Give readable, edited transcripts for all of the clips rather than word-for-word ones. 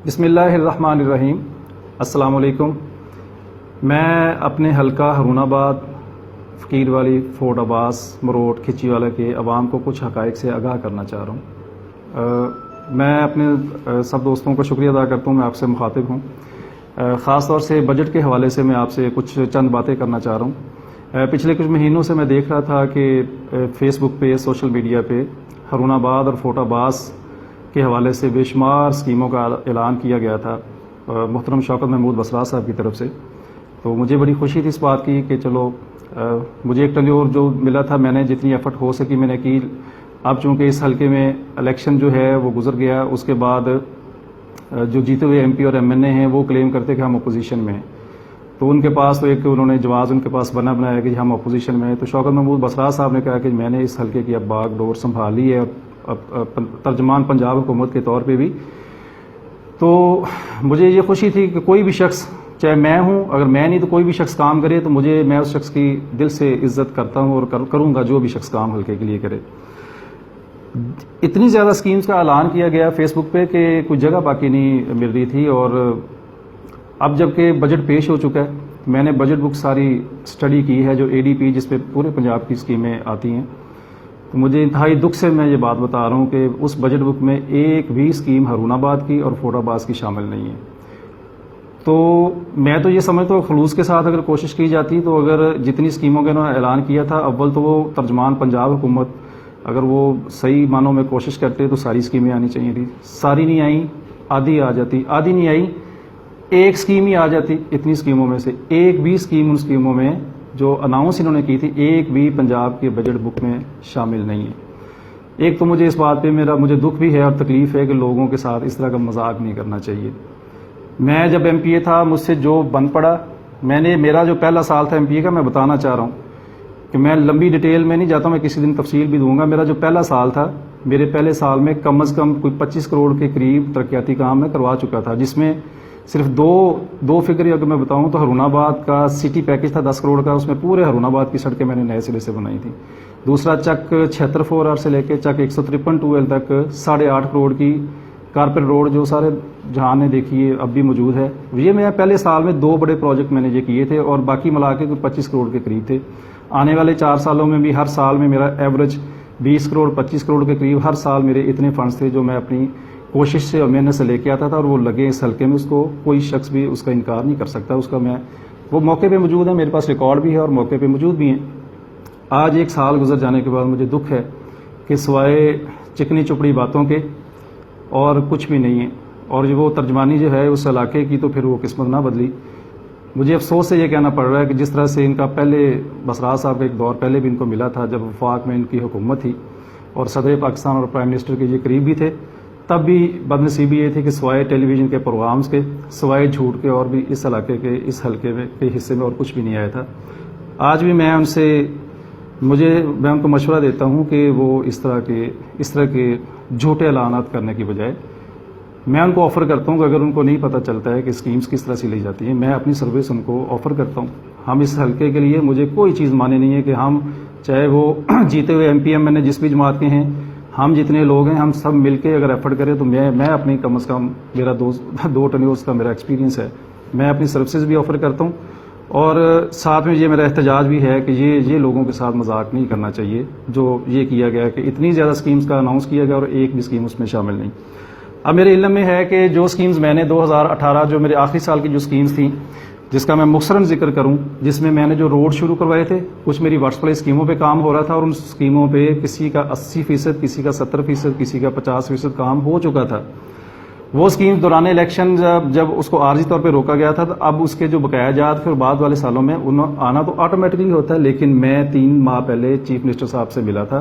بسم اللہ الرحمن الرحیم۔ السلام علیکم۔ میں اپنے حلقہ ہارون آباد، فقیر والی، فورٹ عباس، مروٹ، کھچی والا کے عوام کو کچھ حقائق سے آگاہ کرنا چاہ رہا ہوں۔ میں اپنے سب دوستوں کا شکریہ ادا کرتا ہوں، میں آپ سے مخاطب ہوں۔ خاص طور سے بجٹ کے حوالے سے میں آپ سے کچھ چند باتیں کرنا چاہ رہا ہوں۔ پچھلے کچھ مہینوں سے میں دیکھ رہا تھا کہ فیس بک پہ، سوشل میڈیا پہ ہارون آباد اور فورٹ عباس کے حوالے سے بے شمار اسکیموں کا اعلان کیا گیا تھا محترم شوکت محمود بسراج صاحب کی طرف سے۔ تو مجھے بڑی خوشی تھی اس بات کی کہ چلو مجھے ایک ٹنیور جو ملا تھا میں نے جتنی ایفرٹ ہو سکی میں نے کی۔ اب چونکہ اس حلقے میں الیکشن جو ہے وہ گزر گیا، اس کے بعد جو جیتے ہوئے ایم پی اور ایم این اے ہیں وہ کلیم کرتے کہ ہم اپوزیشن میں ہیں، تو ان کے پاس تو ایک انہوں نے جواز ان کے پاس بنایا کہ ہم اپوزیشن میں ہیں۔ تو شوکت محمود بسراج صاحب نے کہا کہ میں نے اس حلقے کی اب باغ ڈور سنبھال لی ہے، ترجمان پنجاب حکومت کے طور پہ بھی۔ تو مجھے یہ خوشی تھی کہ کوئی بھی شخص، چاہے میں ہوں، اگر میں نہیں تو کوئی بھی شخص کام کرے تو میں اس شخص کی دل سے عزت کرتا ہوں اور کروں گا جو بھی شخص کام حلقے کے لیے کرے۔ اتنی زیادہ اسکیمز کا اعلان کیا گیا فیس بک پہ کہ کوئی جگہ باقی نہیں مل رہی تھی، اور اب جب کہ بجٹ پیش ہو چکا ہے، میں نے بجٹ بک ساری اسٹڈی کی ہے جو اے ڈی پی جس پہ پورے پنجاب کی اسکیمیں آتی ہیں، تو مجھے انتہائی دکھ سے میں یہ بات بتا رہا ہوں کہ اس بجٹ بک میں ایک بھی اسکیم ہارون آباد کی اور فورٹ عباس کی شامل نہیں ہے۔ تو میں تو یہ سمجھتا ہوں خلوص کے ساتھ اگر کوشش کی جاتی تو اگر جتنی اسکیموں کا انہوں نے اعلان کیا تھا، اول تو وہ ترجمان پنجاب حکومت اگر وہ صحیح معنوں میں کوشش کرتے تو ساری اسکیمیں آنی چاہیے تھی۔ ساری نہیں آئیں، آدھی آ جاتی، آدھی نہیں آئی، ایک اسکیم ہی آ جاتی۔ اتنی اسکیموں میں سے ایک بھی اسکیم ان اسکیموں میں جو اناؤنس انہوں نے کی تھی ایک بھی پنجاب کے بجٹ بک میں شامل نہیں ہے۔ ایک تو مجھے اس بات پہ مجھے دکھ بھی ہے اور تکلیف ہے کہ لوگوں کے ساتھ اس طرح کا مذاق نہیں کرنا چاہیے۔ میں جب ایم پی اے تھا مجھ سے جو بن پڑا، میرا جو پہلا سال تھا ایم پی اے کا، میں بتانا چاہ رہا ہوں کہ میں لمبی ڈیٹیل میں نہیں جاتا، میں کسی دن تفصیل بھی دوں گا۔ میرا جو پہلا سال تھا، میرے پہلے سال میں کم از کم کوئی 25 کروڑ کے قریب ترقیاتی کام میں کروا چکا تھا، جس میں صرف دو فگر اگر میں بتاؤں تو ہارون آباد کا سٹی پیکج تھا 10 کروڑ کا، اس میں پورے ہارون آباد کی سڑکیں میں نے نئے سرے سے بنائی تھی۔ دوسرا چک 76 4 آر سے لے کے چک 153 2L تک 8.5 کروڑ کی کارپیٹ روڈ جو سارے جہاں نے دیکھی ہے اب بھی موجود ہے۔ یہ میں پہلے سال میں 2 بڑے پروجیکٹ میں نے یہ کیے تھے اور باقی ملا کے کوئی 25 کروڑ کے قریب تھے۔ آنے والے 4 سالوں میں بھی ہر سال میں میرا ایوریج 20 کروڑ 25 کروڑ کے قریب ہر سال میرے اتنے فنڈز تھے جو میں اپنی کوشش سے اور محنت سے لے کے آتا تھا، اور وہ لگے اس حلقے میں، اس کو کوئی شخص بھی اس کا انکار نہیں کر سکتا۔ اس کا وہ موقع پہ موجود ہے، میرے پاس ریکارڈ بھی ہے اور موقع پہ موجود بھی ہیں۔ آج 1 سال گزر جانے کے بعد مجھے دکھ ہے کہ سوائے چکنی چپڑی باتوں کے اور کچھ بھی نہیں ہے، اور وہ ترجمانی جو ہے اس علاقے کی تو پھر وہ قسمت نہ بدلی۔ مجھے افسوس سے یہ کہنا پڑ رہا ہے کہ جس طرح سے ان کا پہلے بسراج صاحب کا ایک دور پہلے بھی ان کو ملا تھا جب وفاق میں ان کی حکومت تھی اور صدر پاکستان اور پرائم منسٹر کے یہ قریب بھی تھے، تب بھی بدنصیبی یہ تھی کہ سوائے ٹیلی ویژن کے پروگرامز کے، سوائے جھوٹ کے، اور بھی اس علاقے کے اس حلقے میں کے حصے میں اور کچھ بھی نہیں آیا تھا۔ آج بھی میں ان کو مشورہ دیتا ہوں کہ وہ اس طرح کے جھوٹے اعلانات کرنے کی بجائے میں ان کو آفر کرتا ہوں کہ اگر ان کو نہیں پتہ چلتا ہے کہ اسکیمز کس طرح سے لی جاتی ہیں، میں اپنی سروس ان کو آفر کرتا ہوں۔ ہم اس حلقے کے لیے مجھے کوئی چیز مانے نہیں ہے کہ ہم چاہے وہ جیتے ہوئے ایم پی ایم نے جس بھی جماعت کے ہیں، ہم جتنے لوگ ہیں ہم سب مل کے اگر ایفرٹ کریں تو میں اپنی کم از کم میرا 2 ٹنیورز کا میرا ایکسپیرینس ہے، میں اپنی سروسز بھی آفر کرتا ہوں، اور ساتھ میں یہ میرا احتجاج بھی ہے کہ یہ لوگوں کے ساتھ مذاق نہیں کرنا چاہیے جو یہ کیا گیا کہ اتنی زیادہ اسکیمز کا اناؤنس کیا گیا اور ایک بھی اسکیم اس میں شامل نہیں۔ اب میرے علم میں ہے کہ جو اسکیمز میں نے 2018 جو میرے آخری سال کی جو اسکیمز تھیں، جس کا میں مختصراً ذکر کروں، جس میں نے جو روڈ شروع کروائے تھے، کچھ میری واٹس پلائی اسکیموں پہ کام ہو رہا تھا اور ان اسکیموں پہ کسی کا 80%، کسی کا 70%، کسی کا 50% کام ہو چکا تھا۔ وہ اسکیم دوران الیکشن جب اس کو عارضی طور پہ روکا گیا تھا، تو اب اس کے جو بقایا جات پھر بعد والے سالوں میں آنا تو آٹومیٹکلی ہوتا ہے، لیکن میں 3 ماہ پہلے چیف منسٹر صاحب سے ملا تھا،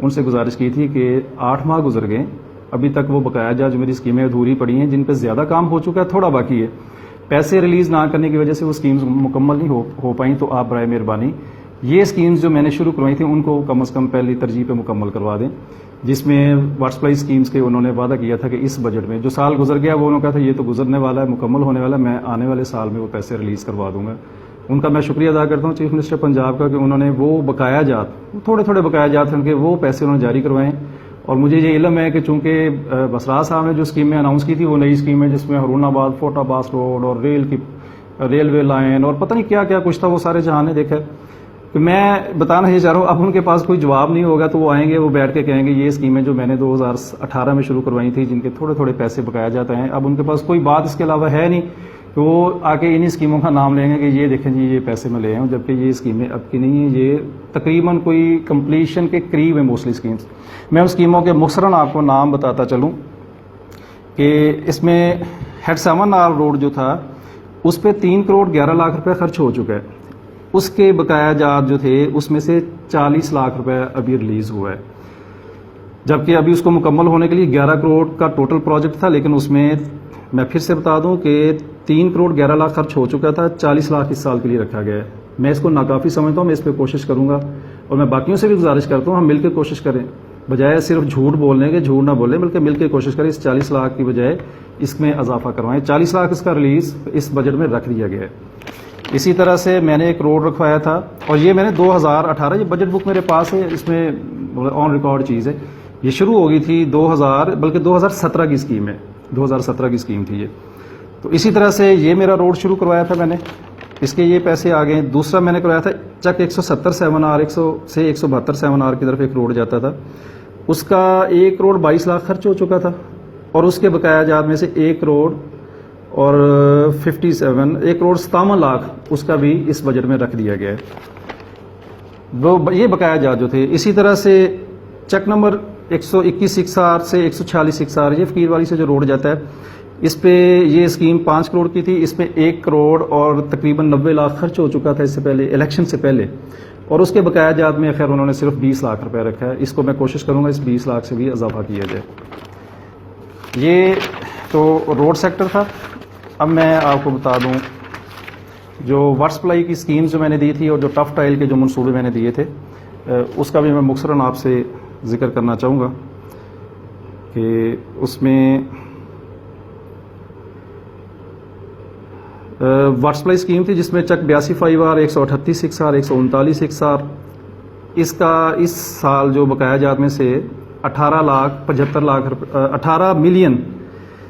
ان سے گزارش کی تھی کہ 8 ماہ گزر گئے، ابھی تک وہ بقایا جات جو میری اسکیمیں ادھوری پڑی ہیں، جن پہ زیادہ کام ہو چکا ہے، تھوڑا باقی ہے، پیسے ریلیز نہ کرنے کی وجہ سے وہ اسکیمز مکمل نہیں ہو پائیں، تو آپ برائے مہربانی یہ اسکیمز جو میں نے شروع کروائی تھیں ان کو کم از کم پہلی ترجیح پہ مکمل کروا دیں، جس میں واٹس پلائی اسکیمز کے انہوں نے وعدہ کیا تھا کہ اس بجٹ میں جو سال گزر گیا وہ انہوں نے کہا تھا یہ تو گزرنے والا ہے، مکمل ہونے والا ہے، میں آنے والے سال میں وہ پیسے ریلیز کروا دوں گا۔ ان کا میں شکریہ ادا کرتا ہوں چیف منسٹر پنجاب کا کہ انہوں نے وہ بقایا جات، تھوڑے بقایا جات ہیں ان کے، وہ پیسے انہوں نے جاری کروائے، اور مجھے یہ علم ہے کہ چونکہ بسراج صاحب نے جو اسکیمیں اناؤنس کی تھی وہ نئی اسکیم ہے جس میں ہرون آباد فورٹ عباس روڈ اور ریلوے لائن اور پتہ نہیں کیا کیا کچھ تھا، وہ سارے جہاں نے دیکھا. کہ میں بتانا یہ چاہ رہا ہوں اب ان کے پاس کوئی جواب نہیں ہوگا تو وہ آئیں گے، وہ بیٹھ کے کہیں گے یہ اسکیمیں جو میں نے 2018 میں شروع کروائی تھی جن کے تھوڑے تھوڑے پیسے بقایا جاتے ہیں، اب ان کے پاس کوئی بات اس کے علاوہ ہے نہیں کہ وہ آ کے انہی اسکیموں کا نام لیں گے کہ یہ دیکھیں جی یہ پیسے میں لے آئے ہوں، جبکہ یہ اسکیمیں اب کی نہیں ہیں، یہ تقریباً کوئی کمپلیشن کے قریب ہیں موسٹلی اسکیمس. میں ان اسکیموں کے مختصراً آپ کو نام بتاتا چلوں کہ اس میں ہیڈ 7 آر روڈ جو تھا اس پہ 3 کروڑ 11 لاکھ روپے خرچ ہو چکا ہے. اس کے بقایا جات جو تھے اس میں سے 40 لاکھ روپے ابھی ریلیز ہوا ہے، جبکہ ابھی اس کو مکمل ہونے کے لیے 11 کروڑ کا ٹوٹل پروجیکٹ تھا، لیکن اس میں میں پھر سے بتا دوں کہ 3 کروڑ 11 لاکھ خرچ ہو چکا تھا، 40 لاکھ اس سال کے لیے رکھا گیا ہے. میں اس کو ناکافی سمجھتا ہوں، میں اس پہ کوشش کروں گا اور میں باقیوں سے بھی گزارش کرتا ہوں ہم مل کے کوشش کریں، بجائے صرف جھوٹ بولنے کے جھوٹ نہ بولیں بلکہ مل کے کوشش کریں اس 40 لاکھ کی بجائے اس میں اضافہ کروائیں. 40 لاکھ اس کا ریلیز اس بجٹ میں رکھ دیا گیا ہے. اسی طرح سے میں نے ایک روڈ رکھوایا تھا اور یہ میں نے 2018 یہ بجٹ بک میرے پاس ہے، اس میں آن ریکارڈ چیز ہے، یہ شروع ہو گئی تھی 2017 کی اسکیم ہے، 2017 کی اسکیم تھی یہ. تو اسی طرح سے یہ میرا روڈ شروع کروایا تھا میں نے، اس کے یہ پیسے آ گئے. دوسرا میں نے کروایا تھا چک 170 7 آر 100 سے 172 7 آر کی طرف ایک روڈ جاتا تھا، اس کا 1 کروڑ 22 لاکھ خرچ ہو چکا تھا اور اس کے بقایا جات میں سے 1 کروڑ اور 1 کروڑ 57 لاکھ اس کا بھی اس بجٹ میں رکھ دیا گیا ہے. وہ یہ بقایا جات جو تھے. اسی طرح سے چک نمبر 121 6 آر سے 146 6 آر یہ فقیر والی سے جو روڈ جاتا ہے اس پہ یہ اسکیم 5 کروڑ کی تھی، اس میں 1 کروڑ اور تقریباً 90 لاکھ خرچ ہو چکا تھا اس سے پہلے الیکشن سے پہلے، اور اس کے بقایا جات میں خیر انہوں نے صرف 20 لاکھ روپے رکھا ہے. اس کو میں کوشش کروں گا اس 20 لاکھ سے بھی اضافہ کیا جائے. یہ تو روڈ سیکٹر تھا. اب میں آپ کو بتا دوں جو واٹر سپلائی کی اسکیمز جو میں نے دی تھی اور جو ٹف ٹائل کے جو منصوبے میں نے دیے تھے اس کا بھی میں مختصراً آپ سے ذکر کرنا چاہوں گا کہ اس میں واٹر سپلائی اسکیم تھی جس میں چک 82 5 آر 138 6 آر 139 6 آر اس کا اس سال جو بقایا جات میں سے 18 لاکھ 75 لاکھ 18 ملین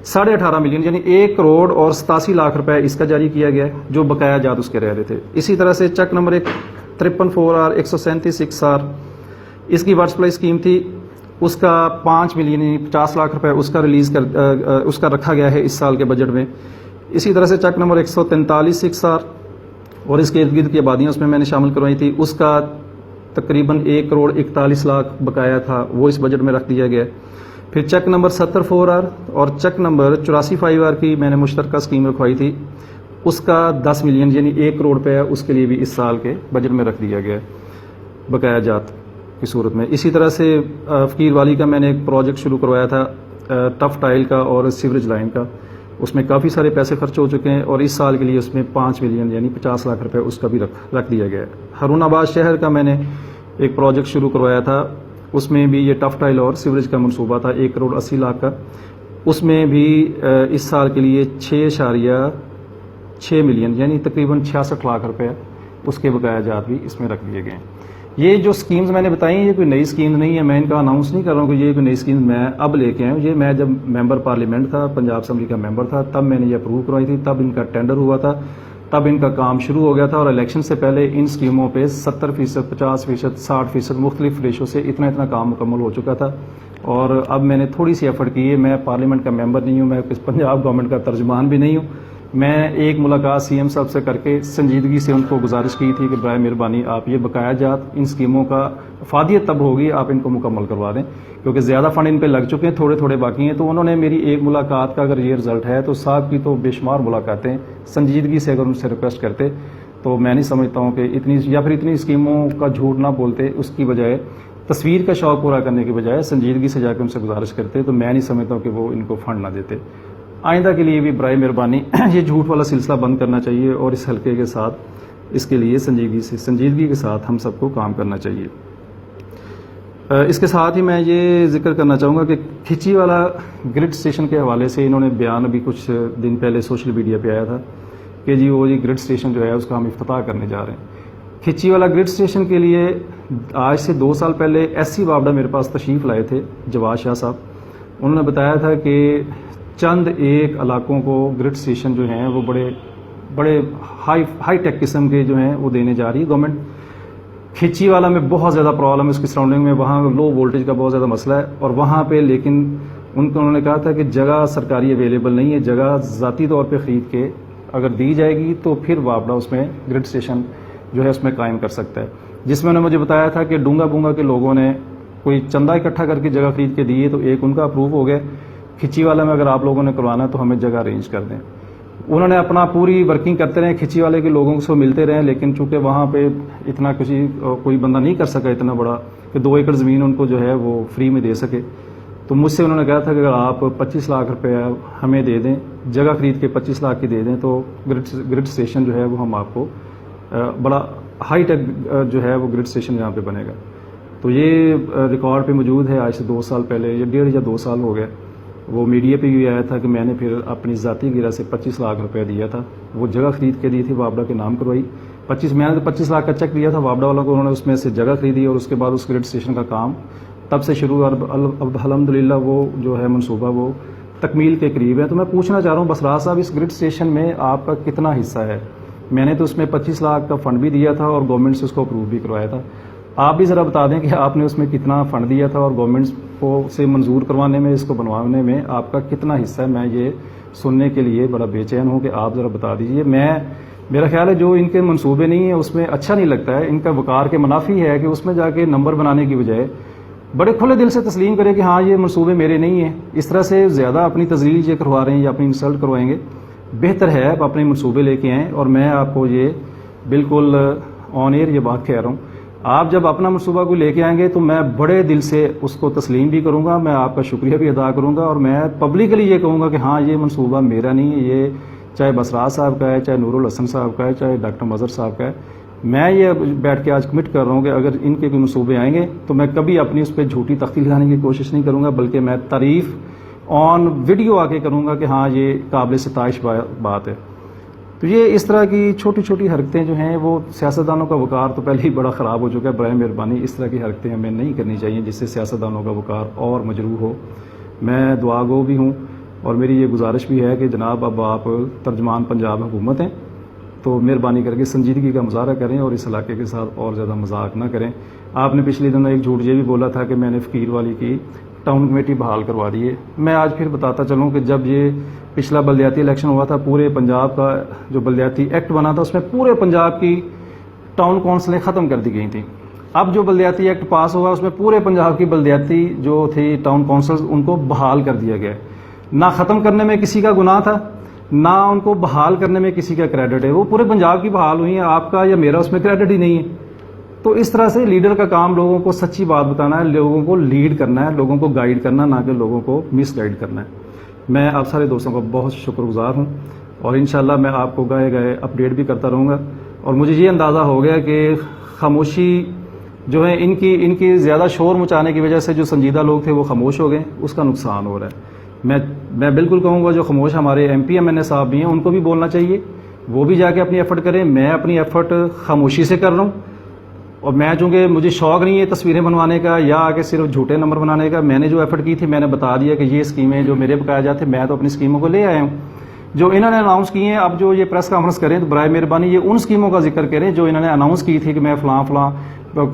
18.5 ملین یعنی 1 کروڑ اور 87 لاکھ روپے اس کا جاری کیا گیا ہے جو بقایا جات اس کے رہ رہے تھے. اسی طرح سے چک نمبر 53 4 آر 137 6 آر اس کی واٹر سپلائی اسکیم تھی، اس کا 5 ملین یعنی 50 لاکھ روپے اس کا ریلیز اس کا رکھا گیا ہے اس سال کے بجٹ میں. اسی طرح سے چک نمبر 143 6 آر اور اس کے ارد گرد کی آبادیاں اس میں نے شامل کروائی تھی، اس کا تقریباً 1 کروڑ 41 لاکھ بقایا تھا وہ اس بجٹ میں رکھ دیا گیا. پھر چک نمبر 70 4 آر اور چک نمبر 84 5 آر کی میں نے مشترکہ اسکیم رکھوائی تھی، اس کا 10 ملین یعنی 1 کروڑ روپے اس کے لیے بھی اس سال کے بجٹ میں رکھ دیا گیا بقایا جات کی صورت میں. اسی طرح سے فقیر والی کا میں نے ایک پروجیکٹ شروع کروایا تھا ٹف ٹائل کا اور سیوریج لائن کا، اس میں کافی سارے پیسے خرچ ہو چکے ہیں اور اس سال کے لیے اس میں 5 ملین یعنی 50 لاکھ روپے اس کا بھی رکھ دیا گیا ہے. ہرون آباد شہر کا میں نے ایک پروجیکٹ شروع کروایا تھا، اس میں بھی یہ ٹف ٹائل اور سیوریج کا منصوبہ تھا 1 کروڑ 80 لاکھ کا، اس میں بھی اس سال کے لیے 6.6 ملین یعنی تقریباً 66 لاکھ روپے اس کے بقایا جات بھی اس میں رکھ دیے گئے ہیں. یہ جو اسکیمز میں نے بتائی ہیں یہ کوئی نئی اسکیم نہیں ہے، میں ان کا اناؤنس نہیں کر رہا ہوں کہ یہ کوئی نئی اسکیم میں اب لے کے آیا ہوں. یہ میں جب ممبر پارلیمنٹ تھا، پنجاب اسمبلی کا ممبر تھا، تب میں نے یہ اپروو کروائی تھی، تب ان کا ٹینڈر ہوا تھا، تب ان کا کام شروع ہو گیا تھا اور الیکشن سے پہلے ان اسکیموں پہ 70% 50% 60% مختلف ریشو سے اتنا کام مکمل ہو چکا تھا. اور اب میں نے تھوڑی سی ایفرٹ کی ہے، میں پارلیمنٹ کا ممبر نہیں ہوں، میں پنجاب گورنمنٹ کا ترجمان بھی نہیں ہوں. میں ایک ملاقات سی ایم صاحب سے کر کے سنجیدگی سے ان کو گزارش کی تھی کہ برائے مہربانی آپ یہ بقایا جات ان اسکیموں کا افادیت تب ہوگی آپ ان کو مکمل کروا دیں کیونکہ زیادہ فنڈ ان پہ لگ چکے ہیں، تھوڑے باقی ہیں. تو انہوں نے میری ایک ملاقات کا اگر یہ رزلٹ ہے تو صاحب کی تو بے شمار ملاقاتیں سنجیدگی سے اگر ان سے ریکویسٹ کرتے تو میں نہیں سمجھتا ہوں کہ اتنی اسکیموں کا جھوٹ نہ بولتے، اس کی بجائے تصویر کا شوق پورا کرنے کی بجائے سنجیدگی سے جا کے ان سے گزارش کرتے تو میں نہیں سمجھتا ہوں کہ وہ ان کو فنڈ نہ دیتے. آئندہ کے لیے بھی برائے مہربانی یہ جھوٹ والا سلسلہ بند کرنا چاہیے اور اس حلقے کے ساتھ اس کے لیے سنجیدگی کے ساتھ ہم سب کو کام کرنا چاہیے. اس کے ساتھ ہی میں یہ ذکر کرنا چاہوں گا کہ کھچی والا گرڈ اسٹیشن کے حوالے سے انہوں نے بیان ابھی کچھ دن پہلے سوشل میڈیا پہ آیا تھا کہ جی وہ گرڈ اسٹیشن جو ہے اس کا ہم افتتاح کرنے جا رہے ہیں. کھچی والا گرڈ اسٹیشن کے لیے آج سے 2 سال پہلے ایسی وابڈا میرے پاس تشریف لائے تھے جواد شاہ صاحب. انہوں نے بتایا تھا کہ چند ایک علاقوں کو گرڈ اسٹیشن جو ہیں وہ بڑے ہائی ٹیک قسم کے جو ہیں وہ دینے جا رہی ہے گورنمنٹ. کھچی والا میں بہت زیادہ پرابلم ہے اس کی سراؤنڈنگ میں, وہاں لو وولٹیج کا بہت زیادہ مسئلہ ہے, اور وہاں پہ لیکن انہوں نے کہا تھا کہ جگہ سرکاری اویلیبل نہیں ہے, جگہ ذاتی طور پہ خرید کے اگر دی جائے گی تو پھر وابڈا اس میں گرڈ اسٹیشن جو ہے اس میں قائم کر سکتا ہے. جس میں انہوں نے مجھے بتایا تھا کہ ڈونگا بونگا کے لوگوں نے کوئی چندہ اکٹھا کر کے جگہ خرید کے دی ہے, تو ایک ان کا اپروو ہو گیا. کھچی والا میں اگر آپ لوگوں نے کروانا ہے تو ہمیں جگہ ارینج کر دیں. انہوں نے اپنا پوری ورکنگ کرتے رہے, کھچی والے کے لوگوں سے ملتے رہے, لیکن چونکہ وہاں پہ اتنا کوئی بندہ نہیں کر سکا اتنا بڑا کہ 2 ایکڑ زمین ان کو جو ہے وہ فری میں دے سکے. تو مجھ سے انہوں نے کہا تھا کہ اگر آپ 25 لاکھ روپے ہمیں دے دیں, جگہ خرید کے 25 لاکھ کی دے دیں, تو گرڈ اسٹیشن جو ہے وہ ہم آپ کو بڑا ہائی ٹیک جو ہے وہ گرڈ اسٹیشن یہاں پہ بنے گا. تو یہ ریکارڈ پہ موجود ہے. آج سے 2 سال پہلے یا 1.5 یا 2 سال ہو گئے, وہ میڈیا پہ بھی آیا تھا کہ میں نے پھر اپنی ذاتی گرہ سے 25 لاکھ روپے دیا تھا. وہ جگہ خرید کے دی تھی, وابڈا کے نام کروائی. میں نے 25 لاکھ کا چیک دیا تھا وابڈا والوں کو, انہوں نے اس میں سے جگہ خریدی, اور اس کے بعد اس گرڈ اسٹیشن کا کام تب سے شروع. اب الحمدللہ وہ جو ہے منصوبہ وہ تکمیل کے قریب ہے. تو میں پوچھنا چاہ رہا ہوں بسراج صاحب, اس گرڈ اسٹیشن میں آپ کا کتنا حصہ ہے؟ میں نے تو اس میں 25 لاکھ کا فنڈ بھی دیا تھا اور گورنمنٹ سے اس کو اپروو بھی کروایا تھا. آپ بھی ذرا بتا دیں کہ آپ نے اس میں کتنا فنڈ دیا تھا اور گورنمنٹ کو سے منظور کروانے میں, اس کو بنوانے میں آپ کا کتنا حصہ ہے؟ میں یہ سننے کے لیے بڑا بے چین ہوں کہ آپ ذرا بتا دیجئے. میرا خیال ہے جو ان کے منصوبے نہیں ہیں اس میں اچھا نہیں لگتا ہے. ان کا وقار کے منافی ہے کہ اس میں جا کے نمبر بنانے کی بجائے بڑے کھلے دل سے تسلیم کرے کہ ہاں یہ منصوبے میرے نہیں ہیں. اس طرح سے زیادہ اپنی تذلیل یہ کروا رہے ہیں یا اپنی انسلٹ کروائیں گے. بہتر ہے آپ اپنے منصوبے لے کے آئیں, اور میں آپ کو یہ بالکل آن ایئر یہ بات کہہ رہا ہوں, آپ جب اپنا منصوبہ کو لے کے آئیں گے تو میں بڑے دل سے اس کو تسلیم بھی کروں گا, میں آپ کا شکریہ بھی ادا کروں گا, اور میں پبلکلی یہ کہوں گا کہ ہاں یہ منصوبہ میرا نہیں ہے, یہ چاہے بسراج صاحب کا ہے, چاہے نور الحسن صاحب کا ہے, چاہے ڈاکٹر مظہر صاحب کا ہے. میں یہ بیٹھ کے آج کمٹ کر رہا ہوں کہ اگر ان کے کوئی منصوبے آئیں گے تو میں کبھی اپنی اس پہ جھوٹی تختی لگانے کی کوشش نہیں کروں گا, بلکہ میں تعریف آن ویڈیو آ کے کروں گا کہ ہاں یہ قابل ستائش بات ہے. تو یہ اس طرح کی چھوٹی چھوٹی حرکتیں جو ہیں وہ سیاستدانوں کا وقار تو پہلے ہی بڑا خراب ہو چکا ہے. برائے مہربانی اس طرح کی حرکتیں ہمیں نہیں کرنی چاہیے جس سے سیاستدانوں کا وقار اور مجروح ہو. میں دعا گو بھی ہوں, اور میری یہ گزارش بھی ہے کہ جناب اب آپ ترجمان پنجاب حکومت ہیں, تو مہربانی کر کے سنجیدگی کا مظاہرہ کریں اور اس علاقے کے ساتھ اور زیادہ مذاق نہ کریں. آپ نے پچھلے دنوں ایک جھوٹ یہ بھی بولا تھا کہ میں نے فقیر والی کی ٹاؤن کمیٹی بحال کروا دی ہے. میں آج پھر بتاتا چلوں کہ جب یہ پچھلا بلدیاتی الیکشن ہوا تھا, پورے پنجاب کا جو بلدیاتی ایکٹ بنا تھا اس میں پورے پنجاب کی ٹاؤن کونسلیں ختم کر دی گئی تھیں. اب جو بلدیاتی ایکٹ پاس ہوا اس میں پورے پنجاب کی بلدیاتی جو تھی ٹاؤن کونسلز ان کو بحال کر دیا گیا. نہ ختم کرنے میں کسی کا گناہ تھا, نہ ان کو بحال کرنے میں کسی کا کریڈٹ ہے. وہ پورے پنجاب کی بحال ہوئی ہیں, آپ کا یا میرا اس میں کریڈٹ ہی نہیں ہے. تو اس طرح سے لیڈر کا کام لوگوں کو سچی بات بتانا ہے, لوگوں کو لیڈ کرنا ہے, لوگوں کو گائیڈ کرنا, نہ کہ لوگوں کو مس گائیڈ کرنا ہے. میں آپ سارے دوستوں کا بہت شکر گزار ہوں, اور انشاءاللہ میں آپ کو گئے اپڈیٹ بھی کرتا رہوں گا. اور مجھے یہ اندازہ ہو گیا کہ خاموشی جو ہے ان کی زیادہ شور مچانے کی وجہ سے جو سنجیدہ لوگ تھے وہ خاموش ہو گئے, اس کا نقصان ہو رہا ہے. میں بالکل کہوں گا جو خاموش ہمارے ایم پی ایم این اے صاحب بھی ہیں ان کو بھی بولنا چاہیے, وہ بھی جا کے اپنی ایفرٹ کریں. میں اپنی ایفرٹ خاموشی سے کر رہا ہوں, اور میں چونکہ مجھے شوق نہیں ہے تصویریں بنوانے کا یا آگے صرف جھوٹے نمبر بنانے کا. میں نے جو ایفرٹ کی تھی میں نے بتا دیا کہ یہ اسکیمیں جو میرے بقایا جاتے میں تو اپنی اسکیموں کو لے آیا ہوں. جو انہوں نے اناؤنس کی ہیں, اب جو یہ پریس کانفرنس کریں تو برائے مہربانی یہ ان اسکیموں کا ذکر کریں جو انہوں نے اناؤنس کی تھی کہ میں فلاں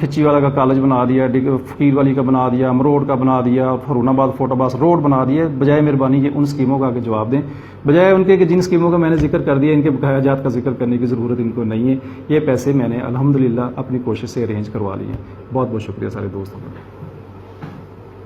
کھچی والا کا کالج بنا دیا, فقیر والی کا بنا دیا, مروڑ کا بنا دیا, ہرون آباد فورٹ عباس روڈ بنا دیا. بجائے مہربانی یہ ان اسکیموں کا آگے جواب دیں, بجائے ان کے کہ جن اسکیموں کا میں نے ذکر کر دیا ان کے بقایا جات کا ذکر کرنے کی ضرورت ان کو نہیں ہے. یہ پیسے میں نے الحمدللہ اپنی کوشش سے ارینج کروا لیے ہیں. بہت بہت شکریہ سارے دوستوں کا.